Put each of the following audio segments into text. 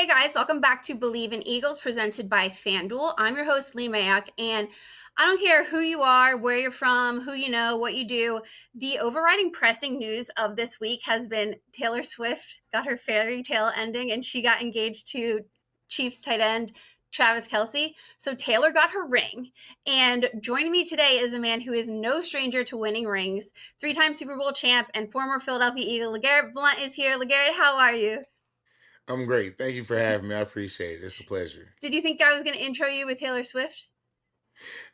Hey guys, welcome back to Believe in Eagles presented by FanDuel. I'm your host, Lee Mayak, and I don't care who you are, where you're from, who you know, what you do. The overriding pressing news of this week has been Taylor Swift got her fairy tale ending and she got engaged to Chiefs tight end Travis Kelce. So Taylor got her ring. And joining me today is a man who is no stranger to winning rings, three-time Super Bowl champ and former Philadelphia Eagle. LeGarrette Blount is here. LeGarrette, how are you? I'm great. Thank you for having me. I appreciate it. It's a pleasure. Did you think I was going to intro you with Taylor Swift?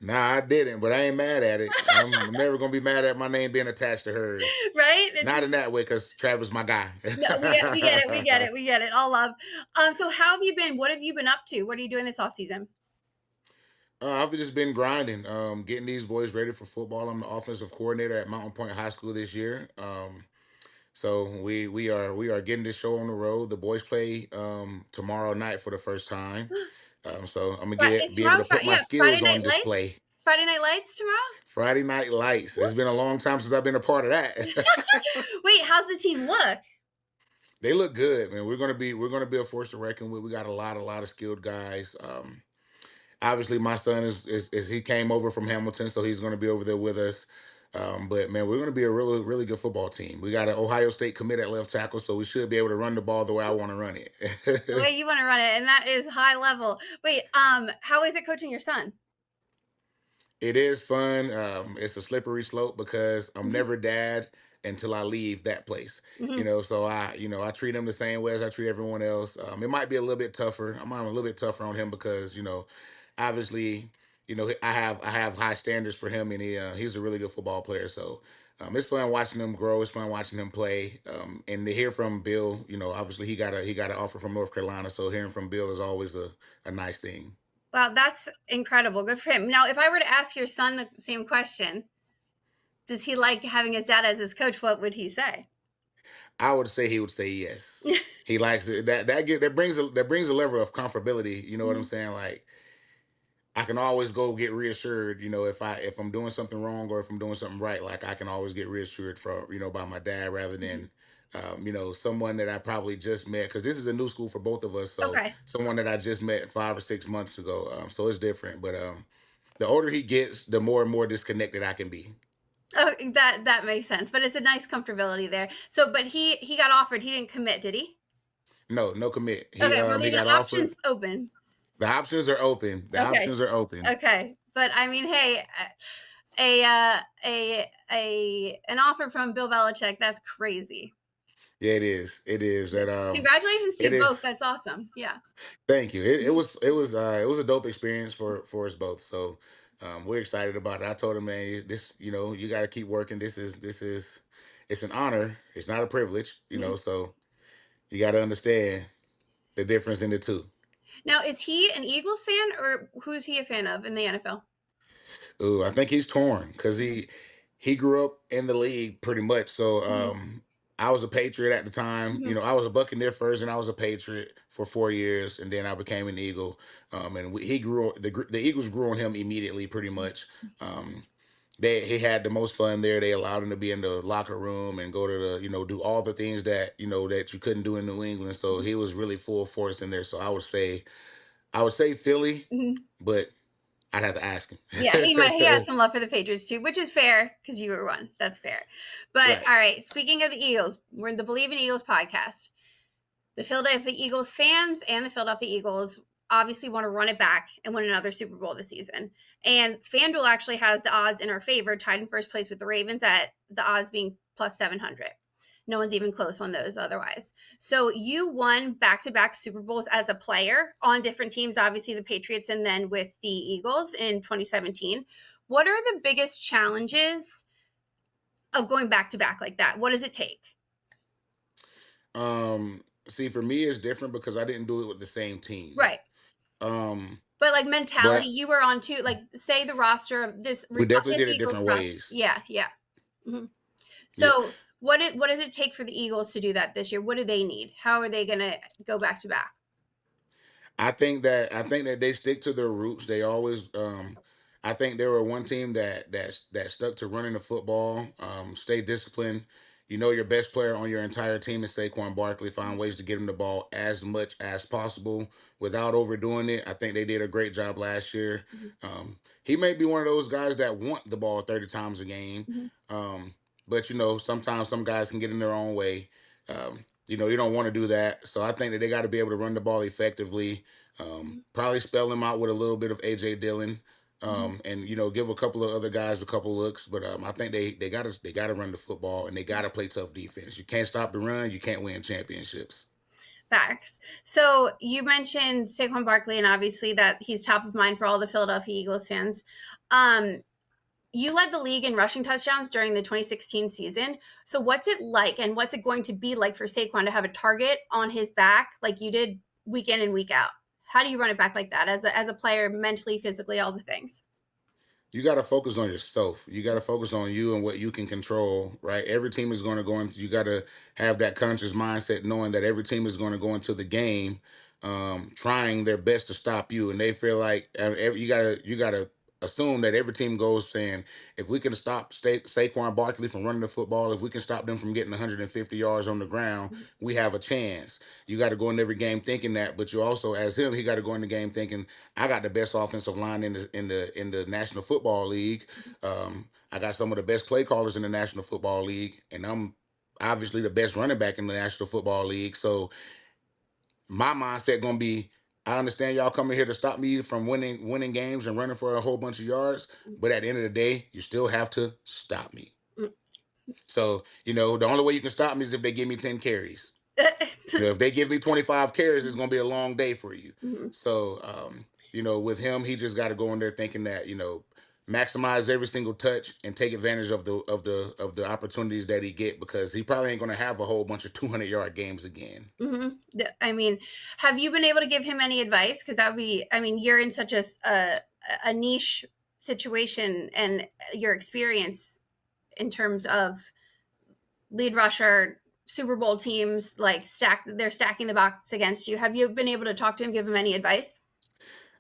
Nah, I didn't, but I ain't mad at it. I'm never gonna be mad at my name being attached to hers. Right? Not in that way, because Travis my guy. No, we get it. We get it. We get it. All love. So how have you been? What have you been up to? What are you doing this off season? I've just been grinding, getting these boys ready for football. I'm the offensive coordinator at Mountain Point High School this year. So we are getting this show on the road. The boys play tomorrow night for the first time. So I'm gonna It's be able tomorrow. to put my Yeah, Friday skills Night on Lights. display. Friday Night Lights tomorrow. Friday Night Lights. It's been a long time since I've been a part of that. Wait, how's the team look? They look good, man. We're gonna be a force to reckon with. We got a lot of skilled guys. Obviously, my son is he came over from Hamilton, so he's gonna be over there with us. But man, we're gonna be a really good football team. We got an Ohio State commit at left tackle, so we should be able to run the ball the way I want to run The it. way you want to run it, and that is high level. Wait, how is it coaching your son? It is fun. It's a slippery slope because I'm never dad until I leave that place. Mm-hmm. So I treat him the same way as I treat everyone else. It might be a little bit tougher. I'm a little bit tougher on him because obviously, I have high standards for him, and he's a really good football player. So it's fun watching him grow. It's fun watching him play. And to hear from Bill, obviously he got an offer from North Carolina. So hearing from Bill is always a nice thing. Wow, that's incredible. Good for him. Now, if I were to ask your son the same question, does he like having his dad as his coach? What would he say? I would say he would say yes. He likes it. That brings a level of comfortability. You know what I'm Mhm. saying? Like I can always go get reassured. If I'm doing something wrong or if I'm doing something right, like I can always get reassured from by my dad rather Mhm. than someone that I probably just met, because this is a new school for both of us. So Okay. someone that I just met 5 or 6 months ago. So it's different. But the older he gets, the more and more disconnected I can be. Oh, that makes sense. But it's a nice comfortability there. So, but he got offered. He didn't commit, did he? No, no commit. He Okay, we're um he leaving got options offered. open. The options are open. The Okay. options are open. Okay. But I mean, hey, an offer from Bill Belichick, that's crazy. Yeah, it is. It is that Congratulations to it you both. is. That's awesome. Yeah. Thank you. It Mhm. was it was a dope experience for us both. So we're excited about it. I told him, man, this you got to keep working. This is it's an honor. It's not a privilege. Mhm. So you got to understand the difference in the two. Now, is he an Eagles fan or who is he a fan of in the NFL? Ooh, I think he's torn because he grew up in the league pretty much. So Mhm. I was a Patriot at the time. Mhm. I was a Buccaneer first, and I was a Patriot for 4 years, and then I became an Eagle. And he grew the Eagles grew on him immediately, pretty much. Um, he had the most fun there. They allowed him to be in the locker room and go to the do all the things that that you couldn't do in New England. So he was really full force in there. So I would say Philly, Mhm. but I'd have to ask Yeah, he has him. some love for the Patriots too, which is fair because you were one. That's fair. But Right. all right, speaking of the Eagles, we're in the Believe in Eagles podcast. The Philadelphia Eagles fans and the Philadelphia Eagles obviously want to run it back and win another Super Bowl this season. And FanDuel actually has the odds in our favor, tied in first place with the Ravens at the odds being plus 700. No one's even close on those otherwise. So you won back-to-back Super Bowls as a player on different teams, obviously the Patriots and then with the Eagles in 2017. What are the biggest challenges of going back-to-back like that? What does it take? See, for me, it's different because I didn't do it with the same team. Right. Um, But like mentality, but you were on to like say the roster of we definitely this did it Eagles different roster. ways. Yeah, yeah. Mhm. Yeah, So what does it take for the Eagles to do that this year? What do they need? How are they going to go back to back? I think that they stick to their roots. They always, I think they were one team that stuck to running the football, stay disciplined. You know your best player on your entire team is Saquon Barkley. Find ways to get him the ball as much as possible without overdoing it. I think they did a great job last year. Mhm. He may be one of those guys that want the ball 30 times a game. Mhm. Um, but sometimes some guys can get in their own way. You don't want to do that. So I think that they got to be able to run the ball effectively. Mhm. Probably spell him out with a little bit of AJ Dillon. Mhm. And give a couple of other guys a couple looks, but I think they gotta run the football and they gotta play tough defense. You can't stop the run, you can't win championships. Facts. So you mentioned Saquon Barkley, and obviously that he's top of mind for all the Philadelphia Eagles fans. Um, you led the league in rushing touchdowns during the 2016 season. So what's it like, and what's it going to be like for Saquon to have a target on his back like you did week in and week out? How do you run it back like that as a player, mentally, physically, all the things? You got to focus on yourself. You got to focus on you and what you can control, right? Every team is going to go into, you got to have that conscious mindset knowing that every team is going to go into the game trying their best to stop you. And they feel like you got to assume that every team goes saying, if we can stop Saquon Barkley from running the football, if we can stop them from getting 150 yards on the ground, Mhm. we have a chance. You got to go in every game thinking that, but you also, as him, he got to go in the game thinking, I got the best offensive line in the National Football League. I got some of the best play callers in the National Football League, and I'm obviously the best running back in the National Football League. So my mindset gonna be, I understand y'all coming here to stop me from winning games and running for a whole bunch of yards, but at the end of the day, you still have to stop me. Mhm. So the only way you can stop me is if they give me 10 carries. If they give me 25 carries, it's gonna be a long day for you. Mhm. So, with him, he just got to go in there thinking that maximize every single touch and take advantage of the opportunities that he get because he probably ain't gonna have a whole bunch of 200-yard games again. Mhm. I mean, have you been able to give him any advice? Because that would be, I mean, you're in such a niche situation, and your experience in terms of lead rusher, Super Bowl teams, like they're stacking the box against you. Have you been able to talk to him, give him any advice?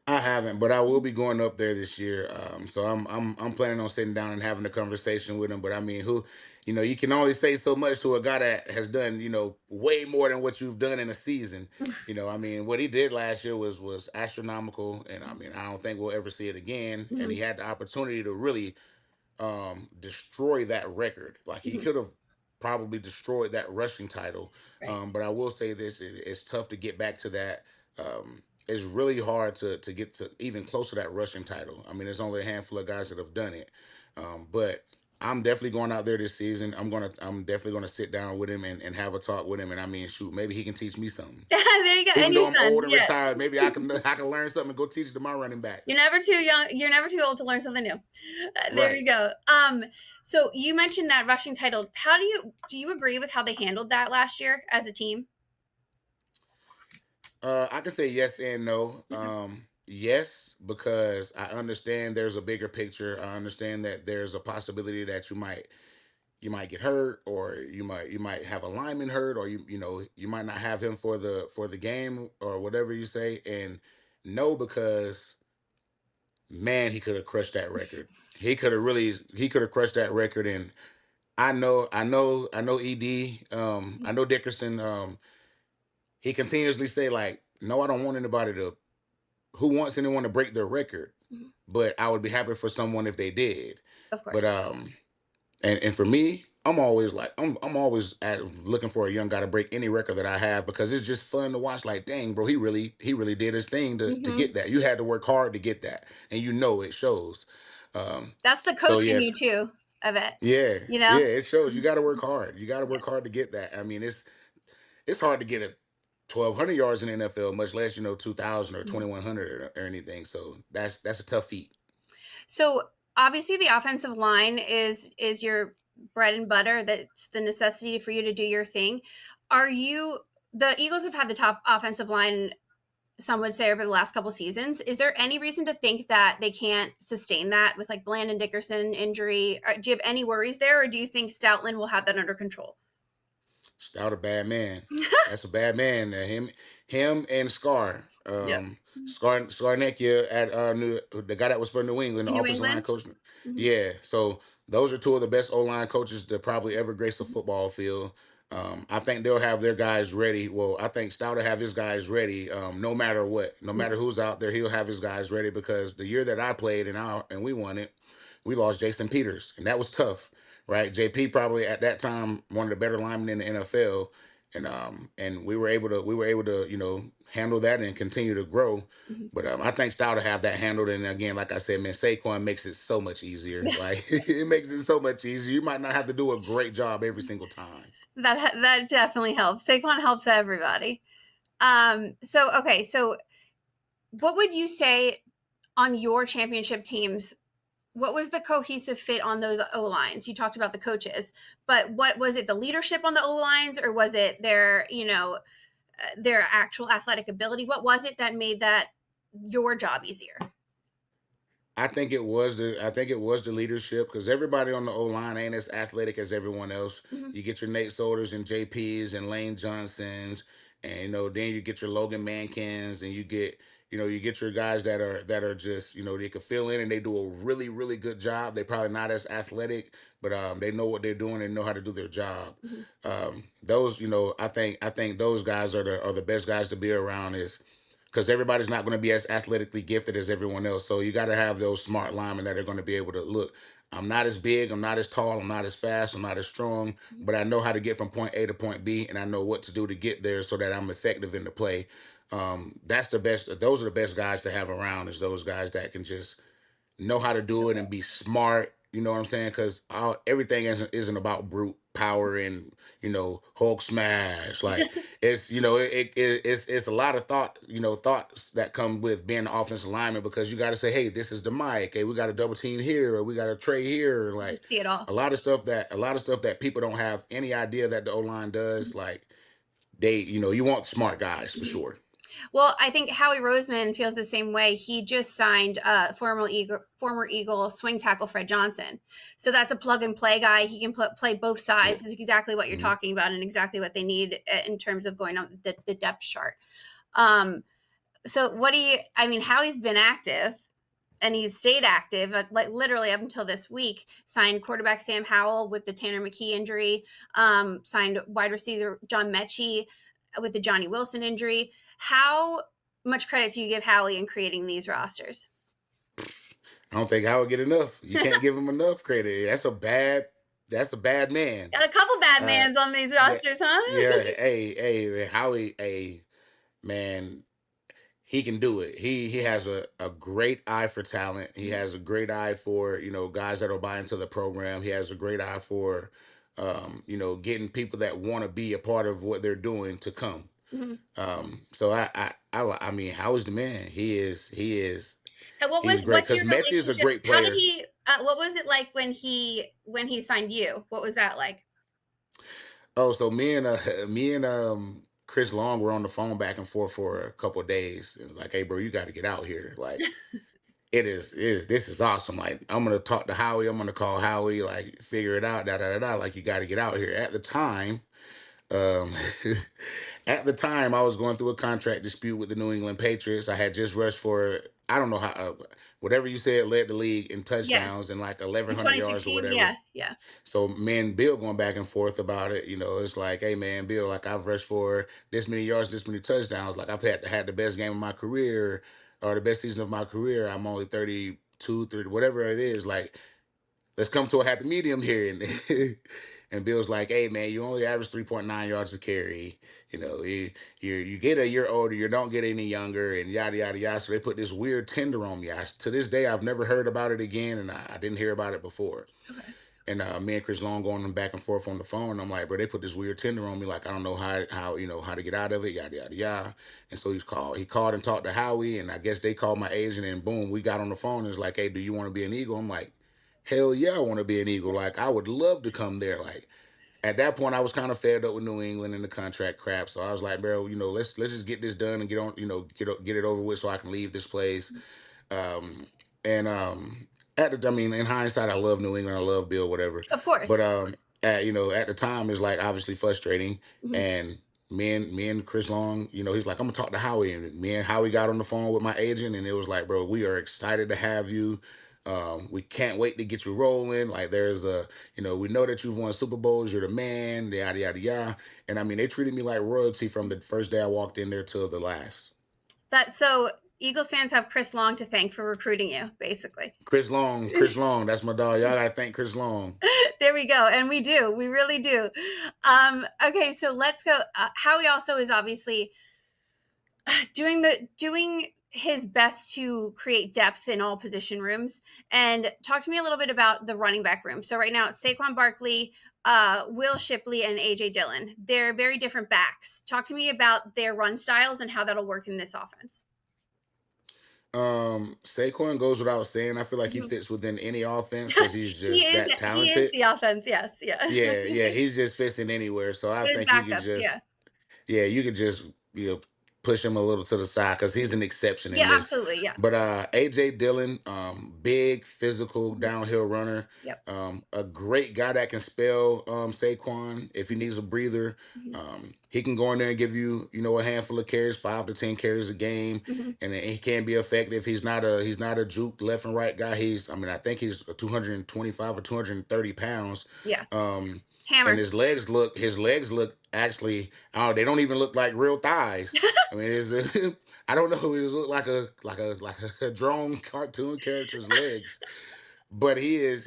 I haven't, but I will Mhm. be going up there this year. So I'm planning on sitting down and having a conversation with him. But I mean, you can only say so much to a guy that has done, way more than what you've done in a season. I mean, what he did last year was astronomical, and I mean, I don't think we'll ever see it again. And he Mhm. had the opportunity to really destroy that record. Like he Mhm. could have probably destroyed that rushing title. Right. But I will say this: it's tough to get back to that. It's really hard to get to even close to that rushing title. I mean, there's only a handful of guys that have done it. But I'm definitely going out there this season. I'm definitely gonna sit down with him and have a talk with him. And I mean, shoot, maybe he can teach me something. There you go. Even And your though I'm son. old and Yeah. retired, maybe I can learn something and go teach it to my running You're backs. never too young. You're never too old to learn something new. There Right. you go. So you mentioned that rushing title. How do you agree with how they handled that last year as a team? I can say yes and no. Okay. Yes, because I understand there's a bigger picture. I understand that there's a possibility that you might get hurt, or you might have a lineman hurt, or you might not have him for the game or whatever you say. And no, because man, he could have crushed that record. He could have crushed that record. And I know Ed. I know Dickerson. He continuously say like, no, I don't want anybody to who wants anyone to break their record, Mhm. but I would be happy for someone if they did. Of But course. and for me, I'm always looking for a young guy to break any record that I have because it's just fun to watch. Like, dang, bro, he really did his thing to Hmm. get that. You had to work hard to get that, and it shows. That's the So coach in yeah, you too. I bet. yeah, You know. yeah, it shows. You got to work hard. You got to work hard to get that. I mean, it's hard to get a 1,200 yards in the NFL, much less 2,000 or Mhm. 2,100 or anything. So that's a tough feat. So obviously the offensive line is your bread and butter. That's the necessity for you to do your thing. Are you the Eagles have had the top offensive line, some would say, over the last couple seasons. Is there any reason to think that they can't sustain that with like Blandon Dickerson injury? Do you have any worries there, or do you think Stoutland will have that under control? Stout a bad man. That's a bad man. Him and Scar. Yep. Scarnecchia at the guy that was from New England, the In New offensive line England? coach. Mhm. Yeah. So those are two of the best O-line coaches that probably ever graced the Mhm. football field. I think they'll have their guys ready. Well, I think Stout will have his guys ready, no matter what, no Mhm. matter who's out there, he'll have his guys ready because the year that I played and we won it, we lost Jason Peters, and that was tough, right? JP probably at that time one of the better linemen in the NFL, and we were able to handle that and continue to grow. Mhm. But I think Stout to have that handled. And again, like I said, man, Saquon makes it so much easier. Like it makes it so much easier. You might not have to do a great job every single time. That definitely helps. Saquon helps everybody. So okay, so what would you say on your championship teams? What was the cohesive fit on those O lines? You talked about the coaches, but what was it? The leadership on the O lines, or was it their actual athletic ability? What was it that made that your job easier? I think it was the leadership because everybody on the O line ain't as athletic as everyone else. Mhm. You get your Nate Solters and JPs and Lane Johnsons, and then you get your Logan Mankins, and you get your guys that are just they can fill in and they do a really really good job. They're probably not as athletic, but they know what they're doing and know how to do their job. Mhm. I think those guys are the best guys to be around is because everybody's not going to be as athletically gifted as everyone else. So you got to have those smart linemen that are going to be able to look. I'm not as big, I'm not as tall, I'm not as fast, I'm not as strong, Mhm. but I know how to get from point A to point B, and I know what to do to get there so that I'm effective in the play. That's the best. Those are the best guys to have around. Is those guys that can just know how to do it and be smart. You know what I'm saying? Because everything isn't about brute power and Hulk smash. Like it's a lot of thoughts that come with being an offensive lineman because you got to say, hey, this is the Mike. Hey, we got a double team here, or we got a tray here. You Like see it all. a lot of stuff that people don't have any idea that the O line does. Like you want smart guys for Mhm. sure. Well, I think Howie Roseman feels the same way. He just signed former Eagle swing tackle Fred Johnson. So that's a plug and play guy. He can play both Yeah. sides. Is exactly what you're Mhm. talking about and exactly what they need in terms of going on the depth chart. Um, so what do you? I mean, Howie's been active and he's stayed active, like literally up until this week. Signed quarterback Sam Howell with the Tanner McKee injury. Signed wide receiver John Mechie with the Johnny Wilson injury. How much credit do you give Howie in creating these rosters? I don't think I would get enough. You can't give him enough credit. That's a bad man. Got a couple bad Uh mans on these that rosters, huh? yeah, hey, Howie, hey, man, he can do it. He has a great eye for talent. He has a great eye for, guys that'll buy into the program. He has a great eye for getting people that want to be a part of what they're doing to come. Mhm. So I mean, Howie's the man. And He's great what's because your Mechie is a relationship? great How did player. he? What was it like when he signed you? What was that like? Oh, so me and Chris Long were on the phone back and forth for a couple of days. It was like, hey, bro, you got to get out here. Like, this is awesome. Like, I'm gonna talk to Howie. I'm gonna call Howie. Like, figure it out. Da da da da. Like, you got to get out here. Um, at the time, I was going through a contract dispute with the New England Patriots. I had just rushed for I don't know how whatever you said led the league in Yeah, touchdowns and like in 1,100 yards or 2016. whatever. Yeah, yeah. So me and Bill going back and forth about it. It's like, hey man, Bill, like I've rushed for this many yards, this many touchdowns. Like I've had the best game of my career or the best season of my career. I'm only 32, 30, whatever it is. Like, let's come to a happy medium here. And Bill's like, hey man, you only average 3.9 yards to carry. You get a year older, you don't get any younger, and yada yada yada. So they put this weird tender on me. To this day, I've never heard about it again, and I didn't hear about it before. Okay. And me and Chris Long going back and forth on the phone. I'm like, bro, they put this weird tender on me. Like, I don't know how to get out of it, yada yada yada. And so he called and talked to Howie, and I guess they called my agent, and boom, we got on the phone. And it's like, hey, do you want to be an Eagle? I'm like, hell yeah, I want to be an Eagle. Like, I would love to come there. Like, at that point, I was kind of fed up with New England and the contract crap. So I was like, bro, let's just get this done and get on, get it over with, so I can leave this place. Um, and I mean, in hindsight, I love New England, I love Bill, whatever. Of But course. at the time, it's like obviously frustrating. Mhm. And me and Chris Long, he's like, I'm gonna talk to Howie, and me and Howie got on the phone with my agent, and it was like, bro, we are excited to have you. We can't wait to get you rolling. Like there's a, we know that you've won Super Bowls. You're the man. Yada yada yada. And I mean, they treated me like royalty from the first day I walked in there till the last. So Eagles fans have Chris Long to thank for recruiting you, basically. Chris Long, that's my dog. Y'all gotta thank Chris Long. There we go. And we do. We really do. Okay, so let's go. Howie also is obviously doing his best to create depth in all position rooms. And talk to me a little bit about the running back room. So right now it's Saquon Barkley, Will Shipley, and AJ Dillon. They're very different backs. Talk to me about their run styles and how that'll work in this offense. Saquon goes without saying. I feel like he fits within any offense because he's just that He is talented. the offense, yes. Yeah. Yeah, he's just fits in anywhere. So I But his think you could backups, yeah. just, yeah, you could just, push him a little to the side because he's an exception in Yeah, this. absolutely. Yeah. But AJ Dillon, big physical Mhm. downhill runner, Yep. a great guy that can spell Saquon if he needs a breather. Mhm. He can go in there and give you, a handful of carries, 5 to 10 carries a game, Mhm. and he can be effective. He's not a juke left and right guy. I mean, I think he's 225 or 230 pounds. Yeah. Um, and Hammer. his legs look actually, oh, they don't even look like real thighs. I mean, I don't know. It look like a drone cartoon character's legs, but he's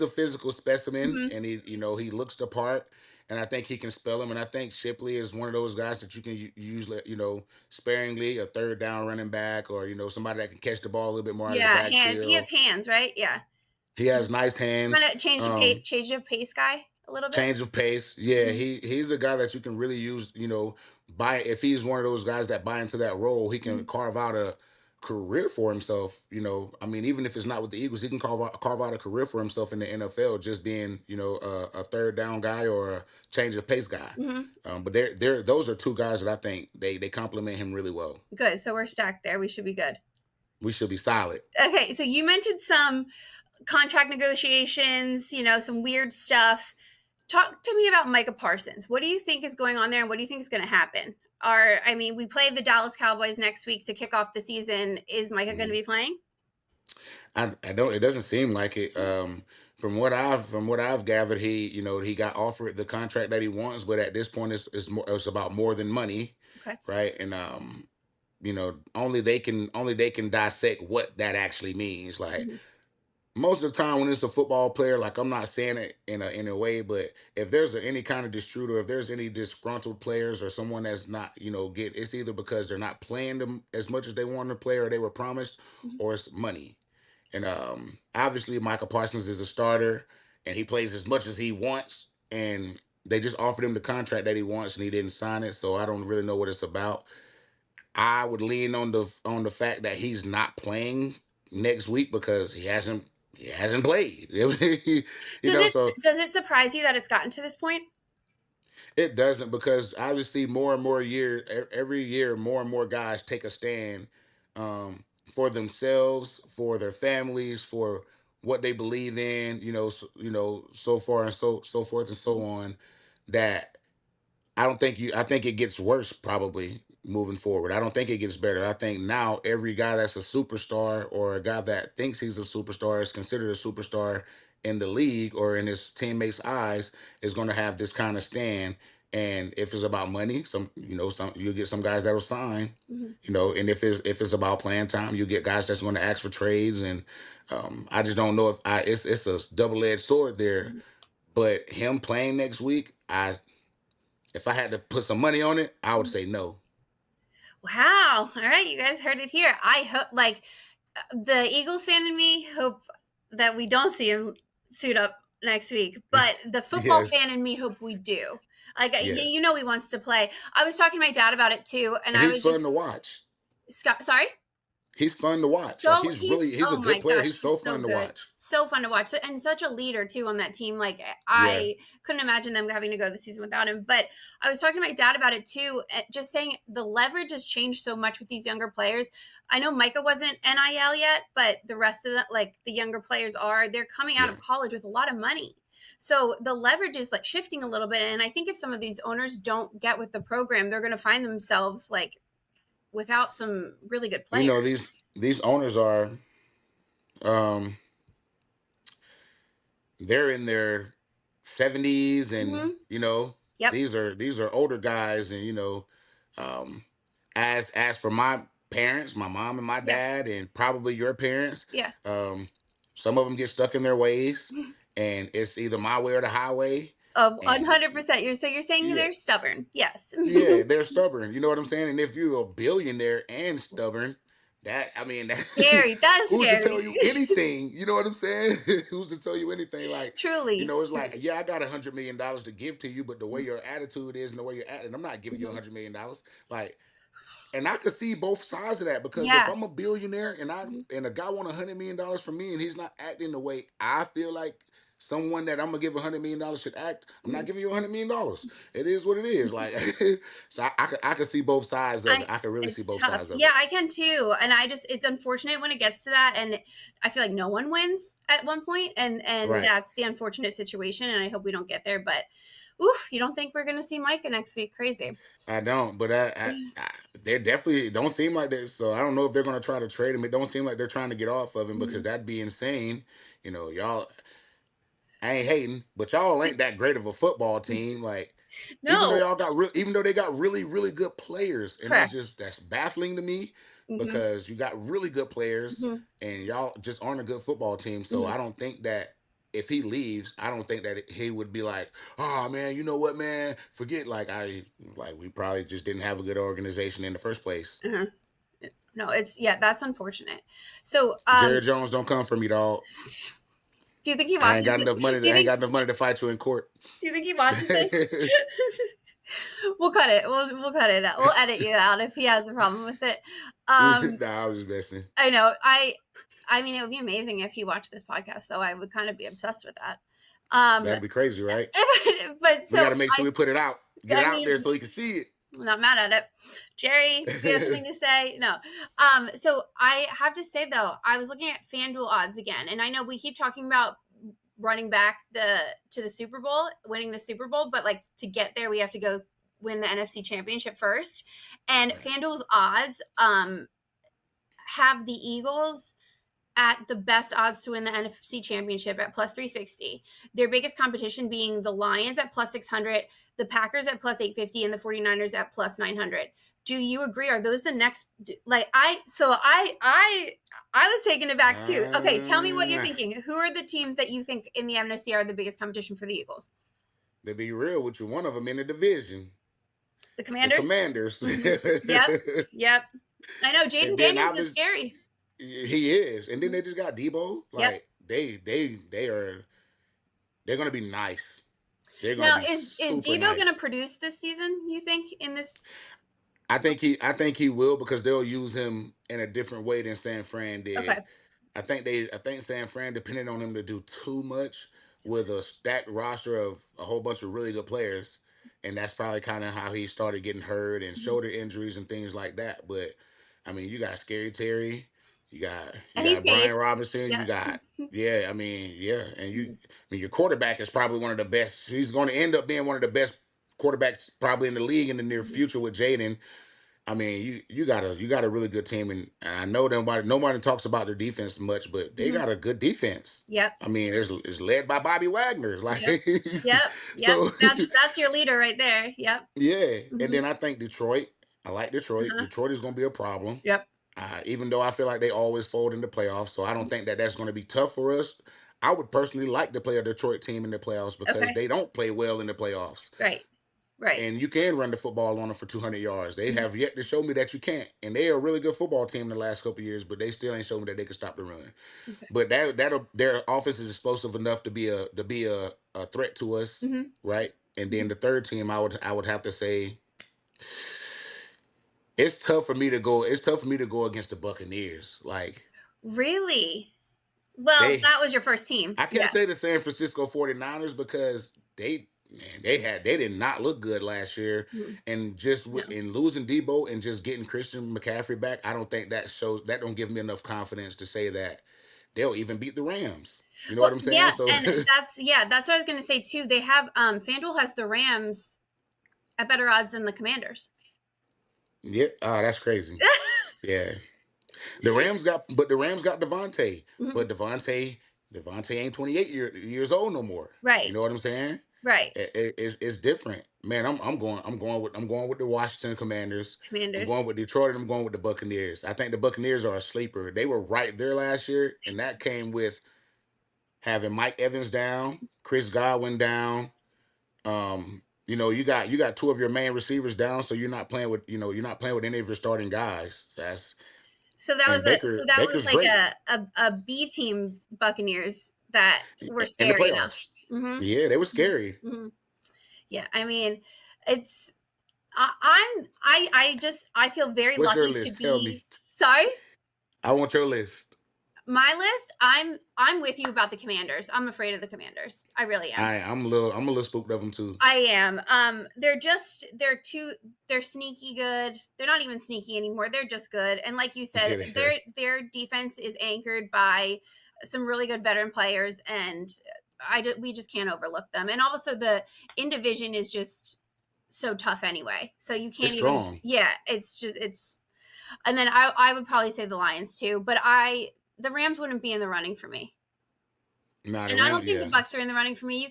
a physical specimen, Mhm. and he looks the part, and I think he can spell him. And I think Shipley is one of those guys that you can use, sparingly, a third down running back, or somebody that can catch the ball a little bit more out of the Yeah, he has backfield. hands, right? Yeah. He has nice hands. Kinda change of pace guy a little bit? Change of pace. Yeah, Mhm. he's a guy that you can really use, buy if he's one of those guys that buy into that role, he can Mhm. carve out a career for himself, I mean, even if it's not with the Eagles, he can carve out a career for himself in the NFL just being, a third down guy or a change of pace guy. Mhm. But they're those are two guys that I think they complement him really well. Good, so we're stacked there, we should be good. We should be solid. Okay, so you mentioned some contract negotiations, some weird stuff. Talk to me about Micah Parsons. What do you think is going on there, and what do you think is gonna happen? We play the Dallas Cowboys next week to kick off the season. Is Micah gonna Mhm. be playing? I don't. It doesn't seem like it. From what I've gathered, he got offered the contract that he wants, but at this point, it's about more than money, Okay. right? And only they can dissect what that actually means. Like Mhm. most of the time, when it's a football player, like I'm not saying it in a way, but if there's any kind of dispute or if there's any disgruntled players or someone that's not, it's either because they're not playing them as much as they want to play or they were promised, Mhm. or it's money. And obviously, Michael Parsons is a starter, and he plays as much as he wants. And they just offered him the contract that he wants, and he didn't sign it. So I don't really know what it's about. I would lean on the fact that he's not playing next week because he hasn't played. Does it So does it surprise you that it's gotten to this point? it doesn't, because I just see more and more every year, more and more guys take a stand, for themselves, for their families, for what they believe in, so far and so forth and so Mhm. on. That I think it gets worse probably moving forward. I don't think it gets better. I think now every guy that's a superstar or a guy that thinks he's a superstar is considered a superstar in the league or in his teammates' eyes is going to have this kind of stand. And if it's about money, some you'll get some guys that'll sign, Mhm. and if it's about playing time, you get guys that's going to ask for trades. And I just don't know if it's a double-edged sword there. Mhm. But him playing next week, if I had to put some money on it, I would Mhm. say no. Wow. All right, you guys heard it here. I hope, the Eagles fan in me hope that we don't see him suit up next week, but the football Yes, fan in me hope we do. yeah, He wants to play. I was talking to my dad about it too, and and I he's was fun just to watch. sorry. He's fun to watch. Like he's a Oh good my player. gosh, He's so he's so fun to good. watch. So fun to watch. And such a leader too on that team. Like Yeah, I couldn't imagine them having to go the season without him. But I was talking to my dad about it too, just saying the leverage has changed so much with these younger players. I know Micah wasn't NIL yet, but the rest of the younger players are. They're coming out yeah. of college with a lot of money. So the leverage is like shifting a little bit. And I think if some of these owners don't get with the program, they're gonna find themselves like without some really good You know players. these owners are. they're in their 70s, and Mhm. Yep. these are older guys, and um as for my parents, my mom and my Yeah. dad, and probably your parents, Yeah. um some of them get stuck in their ways, and it's either my way or the highway. Oh, And 100%. You're saying yeah, they're stubborn. Yes. yeah, they're stubborn. You know what I'm saying? And if you're a billionaire and stubborn, that Scary. That's who's to tell scary. you anything? You know what I'm saying? Who's to tell you anything? Like, Truly. it's like, yeah, I got $100 million to give to you, but the way your attitude is and the way you're acting, I'm not giving you Mhm. $100 million. Like, and I could see both sides of that, because if Yeah. I'm a billionaire and Mhm. a guy want $100 million from me, and he's not acting the way I feel like someone that I'm gonna give $100 million should act, I'm not Mhm. giving you $100 million. It is what it is. Like, so I could see both sides of it. I I could really see It's both tough. sides of Yeah, it. I can too. And it's unfortunate when it gets to that, and I feel like no one wins at one point, and Right. that's the unfortunate situation, and I hope we don't get there, but oof, you don't think we're going to see Micah next week? Crazy. I don't, but they definitely don't seem like this. So I don't know if they're gonna try to trade him. It don't seem like they're trying to get off of him, because Mhm. that'd be insane. Y'all, I ain't hating, but y'all ain't that great of a football team. Like, No. even though they got really, really good players, and Correct. that's baffling to me, Mhm. because you got really good players, Mhm. and y'all just aren't a good football team. So Mhm. I don't think that if he leaves, I don't think that he would be like, oh man, you know what, man, forget, like we probably just didn't have a good organization in the first place. Uh-huh. No, yeah, that's unfortunate. So, Jerry Jones don't come for me, dog. do you think he I ain't watches got it? enough money. Do you I ain't think got enough money to fight you in court. do you think he watches this? We'll cut it. We'll cut it out. We'll edit you out if he has a problem with it. Um, Nah, I was just messing. I know. I mean, it would be amazing if he watched this podcast. So I would kind of be obsessed with that. Um, That'd be crazy, right? but We so got to make sure we put it out, get it I out mean, there so he can see I'm not mad at it. Jerry, do you have it. something to say? No. So I have to say though, I was looking at FanDuel odds again, and I know we keep talking about running back to the Super Bowl, winning the Super Bowl, but like to get there, we have to go win the NFC Championship first. And Right. FanDuel's odds have the Eagles at the best odds to win the NFC Championship at plus 360. Their biggest competition being the Lions at plus 600, the Packers at plus 850, and the 49ers at plus 900. Do you agree? Are those the next, like, I was taken aback too. Okay, tell me what you're Uh, thinking. Who are the teams that you think in the NFC are the biggest competition for the Eagles? to be real with you, one of them in the division, The the Commanders? Commanders. Hmm. Yep. Yep. I know. Jaden And then Daniels is obviously scary. he is. And then they just got Debo. Yep. Like, they're gonna be nice. They're gonna Now, be is super Debo going to nice. produce this season, you think, in this? I think he will, because they'll use him in a different way than San Fran did. Okay. I think San Fran depended on him to do too much with a stacked roster of a whole bunch of really good players. And that's probably kind of how he started getting hurt and Mhm. shoulder injuries and things like that. But I mean, you got Scary Terry, you And he's got paid. Brian Robinson, Yeah. yeah, I mean, yeah, and Mhm. I mean, your quarterback is probably one of the best. He's going to end up being one of the best quarterbacks probably in the league in the near Mhm. future with Jaden. I mean, you got a really good team, and I know nobody talks about their defense much, but they Mhm. got a good defense. Yep. I mean, it's led by Bobby Wagner, like, Yep. Yep. Yep. so That's your leader right there. Yep. yeah. And Mhm. then I think Detroit. I like Detroit. Uh-huh. Detroit is going to be a problem. Yep. Even though I feel like they always fold in the playoffs, so I don't think that that's going to be tough for us. I would personally like to play a Detroit team in the playoffs, because Okay. they don't play well in the playoffs, Right. Right. and you can run the football on them for 200 yards. They Mhm. have yet to show me that you can't. And they are a really good football team the last couple of years, but they still ain't shown me that they can stop the run. Okay. But their offense is explosive enough to be a threat to us, Mhm. right? And then Mhm. the third team, I would have to say it's tough for me to go against the Buccaneers. Like, Really? Well, they that was your first team. I Yeah. can't say the San Francisco 49ers, because they did not look good last year. Mhm. And just No. in losing Debo and just getting Christian McCaffrey back, I don't think that don't give me enough confidence to say that they'll even beat the Rams. You know Well, what I'm yeah, saying? So and that's what I was going to say too. They have FanDuel has the Rams at better odds than the Commanders. yeah, that's crazy. Yeah. The Rams got Devontae, Mhm. but Devontae Devontae ain't 28 years old no more. You Right. know what I'm saying? Right. It's different, man. I'm going with the Washington Commanders. I'm Commanders. going with Detroit, and I'm going with the Buccaneers. I think the Buccaneers are a sleeper. They were right there last year, and that came with having Mike Evans down, Chris Godwin down. You got two of your main receivers down, so you're not playing with any of your starting guys. That's So that was and so that was Baker's like great a B team Buccaneers that were in the scary enough. playoffs. Mm-hmm. Yeah, they were scary. Mm-hmm. Yeah, I mean, it's I feel very What's your lucky to list? Tell me. be sorry. I want your list. My list, I'm with you about the Commanders. I'm afraid of the Commanders. I really am. I'm a little spooked of them too. I am. They're sneaky good. They're not even sneaky anymore. They're just good. And like you said, Yeah, they are. their defense is anchored by some really good veteran players, and we just can't overlook them. And also the in division is just so tough anyway. So you It's can't even. strong. Yeah, it's. And then I would probably say the Lions too, but the Rams wouldn't be in the running for me. Nah, the And I Rams. don't think the Yeah. Bucks are in the running for me. You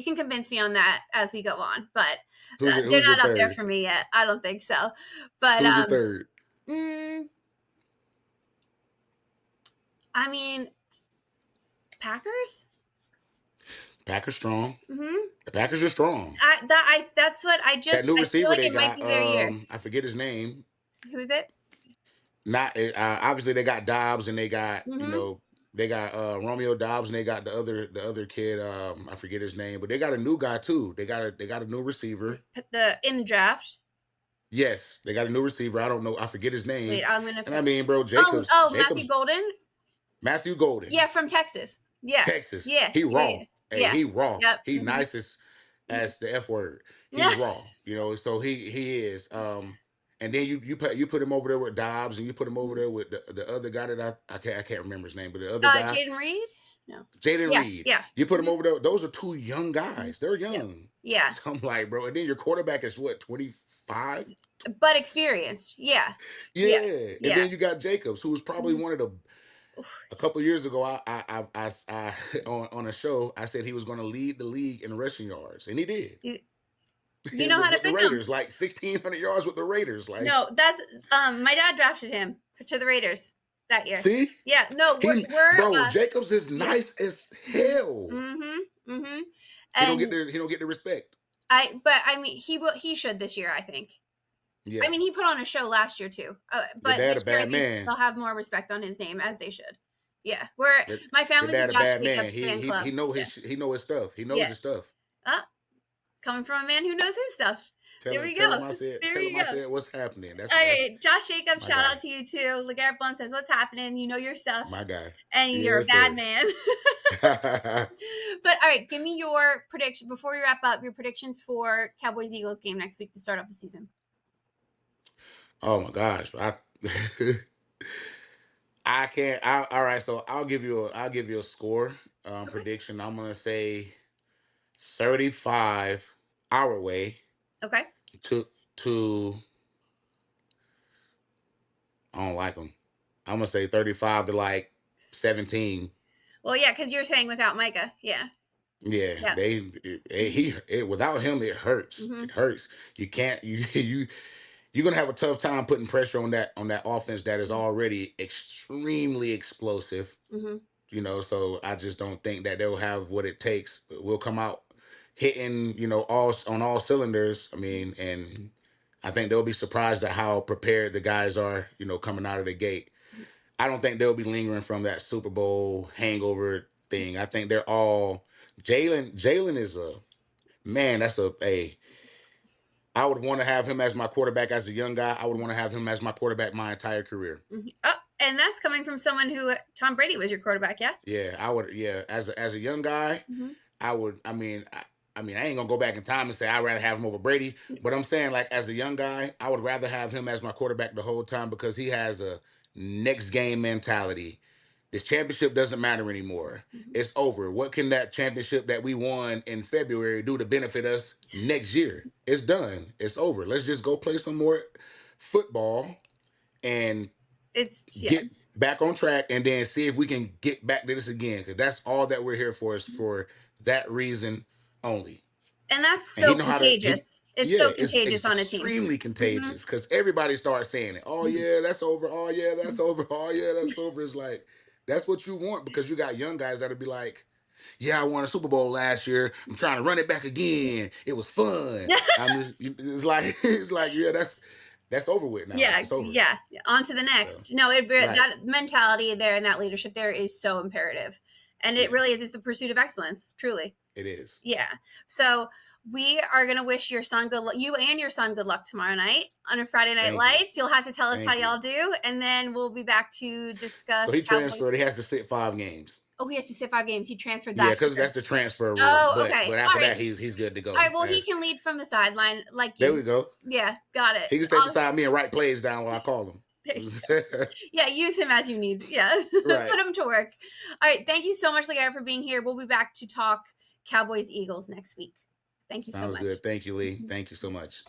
can convince me on that as we go on, but they're Who's your not up there third? for me yet. I don't think so. But Who's your third? mm, I mean, Packers. Packers strong. Mm-hmm. The Packers are strong. That's what That new I feel receiver like they it might got, be their year. I forget his name. Who is it? Not obviously they got Dobbs, and they got Mm-hmm. they got Romeo Dobbs, and they got the other kid. I forget his name, but they got a new guy too. They got a new receiver. The in the draft. Yes, they got a new receiver. I don't know. I forget his name. Wait, I'm gonna And I put. mean, bro, Oh, Matthew Golden. Matthew Golden, Yeah, from Texas. Yeah, Texas. yeah, He yeah, raw. yeah, Hey, yeah. he raw. Yep. He Mm-hmm. nicest as the F word. He Yeah. raw. So he is. And then you put him over there with Dobbs, and you put him over there with the other guy that I can't remember his name, but the other guy, Jaden Reed. No. Jaden Yeah, Reed. yeah. You put him Mm-hmm. over there. Those are two young Mm-hmm. guys. They're Yep. young. Yeah. So I'm like, bro, and then your quarterback is what, 25? But experienced. Yeah. Yeah. Yeah. And Yeah. then you got Jacobs, who was probably Mhm. one of the Oof. a couple years ago, I on a show, I said he was going to lead the league in rushing yards, and he did. You you know how to With the pick them. Raiders, like 1,600 yards with the Raiders. Like, No, that's my dad drafted him to the Raiders that year. see, Yeah. No, he, we're bro, Jacobs is yeah. nice as hell. Mm-hmm. Mm-hmm. He don't get And the respect. I mean he should this year, I think. I Yeah, mean, he put on a show last year too. your But dad a this year I bad think man. they'll have more respect on his name as they should. Yeah. Your, My your family's a dad a Josh bad man. Jacobs He fan he club. he know Yeah. his stuff. He knows Yeah. his stuff. Coming from a man who knows his stuff. Tell There him we tell go. him I said There tell him you I go. said what's happening. All That's right, Josh Jacobs, my shout guy. out to you too. LeGarrette Blount says, "What's happening? You know your stuff, My guy. and you're a Yes, bad sir. man." But all right, give me your prediction before we wrap up. Your predictions for Cowboys Eagles game next week to start off the season. Oh my gosh. I can't. All right, so I'll give you a score Okay. prediction. I'm gonna say 35 our way Okay. to I don't like them. I'm gonna say 35 to like 17. Well, yeah, because you're saying without Micah. Yeah. Yeah, Yeah. without him it hurts. Mm-hmm. It hurts. You can't you're gonna have a tough time putting pressure on that offense that is already extremely explosive. Mm-hmm. So I just don't think that they'll have what it takes. We'll come out hitting, all on all cylinders. I mean, and I think they'll be surprised at how prepared the guys are, coming out of the gate. I don't think they'll be lingering from that Super Bowl hangover thing. I think they're all Jalen is a man. That's a. I would want to have him as my quarterback as a young guy. I would want to have him as my quarterback my entire career. Mm-hmm. Oh, and that's coming from someone who Tom Brady was your quarterback. Yeah. Yeah, I would. Yeah, as a young guy, Mm-hmm. I would. I mean, I ain't gonna go back in time and say I'd rather have him over Brady. But I'm saying, like, as a young guy, I would rather have him as my quarterback the whole time because he has a next game mentality. This championship doesn't matter anymore. Mm-hmm. It's over. What can that championship that we won in February do to benefit us next year? It's done. It's over. Let's just go play some more football and It's yeah. get back on track, and then see if we can get back to this again. Because that's all that we're here for, is for that reason only. And that's And he so know how to. contagious. It's Yeah, so contagious it's on a team. extremely contagious because everybody starts saying it. Oh yeah, that's over. Oh yeah, that's over. Oh yeah, that's over. It's like that's what you want, because you got young guys that'll be like, yeah, I won a Super Bowl last year. I'm trying to run it back again. It was fun. It's like it's like, yeah, that's over with now. Yeah, It's over. yeah. On to the So next. No, right, that mentality there and that leadership there is so imperative. And it really yes, is. It's the pursuit of excellence, truly. it is. Yeah. So we are going to wish your son good luck, you and your son good luck tomorrow night on a Friday Night Thank you, Lights. You'll have to tell us how thank you. y'all do, and then we'll be back to So discuss he Cowboys. transferred. He has to sit 5 games. Oh, he has to sit 5 games. He transferred Yeah, that because year. that's the transfer rule. Oh, But okay. All after right. that, he's good to All go. right. Well, he can lead from the sideline like There you. we go. Yeah, got it. He can stay beside me and write plays down while I call There him. you go. Yeah, use him as you need. Yeah, Right. put him to work. All right. Thank you so much, LeGarrette, for being here. We'll be back to talk Cowboys Eagles next week. Thank you so Sounds much. good. Thank you, Lee. Thank you so much.